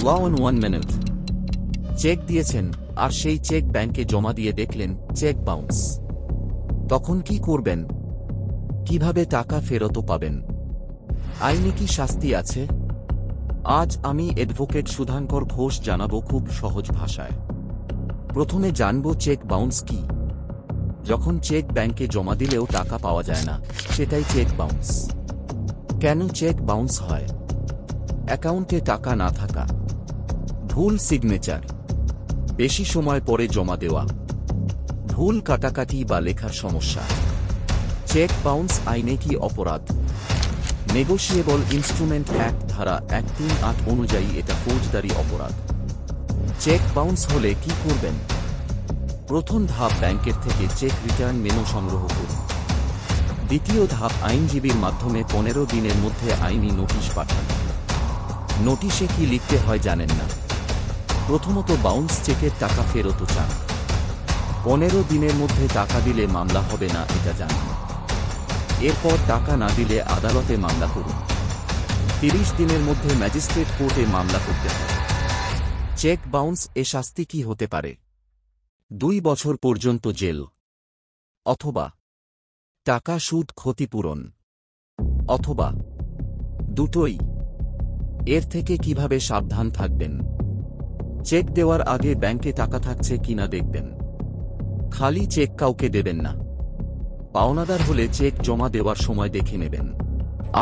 Wow in 1 minute. Check দিয়েছেন আর সেই check ব্যাংকে জমা দিয়ে দেখলেন চেক বাউন্স। তখন কি করবেন? কিভাবে টাকা ফেরত পাবেন? আইনে কি শাস্তি আছে? আজ আমি অ্যাডভোকেট সুধাঙ্কর ঘোষ জানাবো খুব সহজ ভাষায়। প্রথমে জানব চেক বাউন্স কি। যখন চেক ব্যাংকে জমা দিলেও টাকা পাওয়া যায় না, সেটাই চেক বাউন্স। কেন চেক বাউন্স হয়? অ্যাকাউন্টে টাকা না থাকা, ভুল সিগনেচার, বেশি সময় পরে জমা দেওয়া, ভুল কাটাকাটি বা লেখার সমস্যা। চেক বাউন্স আইনে কি অপরাধ? নেগোশিয়েবল ইনস্ট্রুমেন্ট অ্যাক্ট ধারা 138 অনুযায়ী এটা ফৌজদারি অপরাধ। চেক বাউন্স হলে কি করবেন? প্রথম ধাপ, ব্যাংকের থেকে চেক রিটার্ন মেমো সংগ্রহ করুন। দ্বিতীয় ধাপ, আইনজীবীর মাধ্যমে 15 দিনের মধ্যে আইনি নোটিশ পাঠান। নোটিশে কি লিখতে হয় জানেন না? প্রথমত, বাউন্স চেকের টাকা ফেরত চান। 15 দিনের মধ্যে টাকা দিলে মামলা হবে না, এটা জানান। এরপর টাকা না দিলে আদালতে মামলা করুন। 30 দিনের মধ্যে ম্যাজিস্ট্রেট কোর্টে মামলা করতে হবে। চেক বাউন্স এ শাস্তি কি হতে পারে? 2 বছর পর্যন্ত জেল, অথবা টাকা সুদ ক্ষতিপূরণ, অথবা দুটোই। এর থেকে কিভাবে সাবধান থাকবেন? চেক দেওয়ার আগে ব্যাংকে টাকা থাকছে কিনা দেখবেন। খালি চেক কাউকে দেবেন না। পাওনাদার হলে চেক জমা দেওয়ার সময় দেখে নেবেন।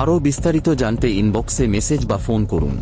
আরও বিস্তারিত জানতে ইনবক্সে মেসেজ বা ফোন করুন।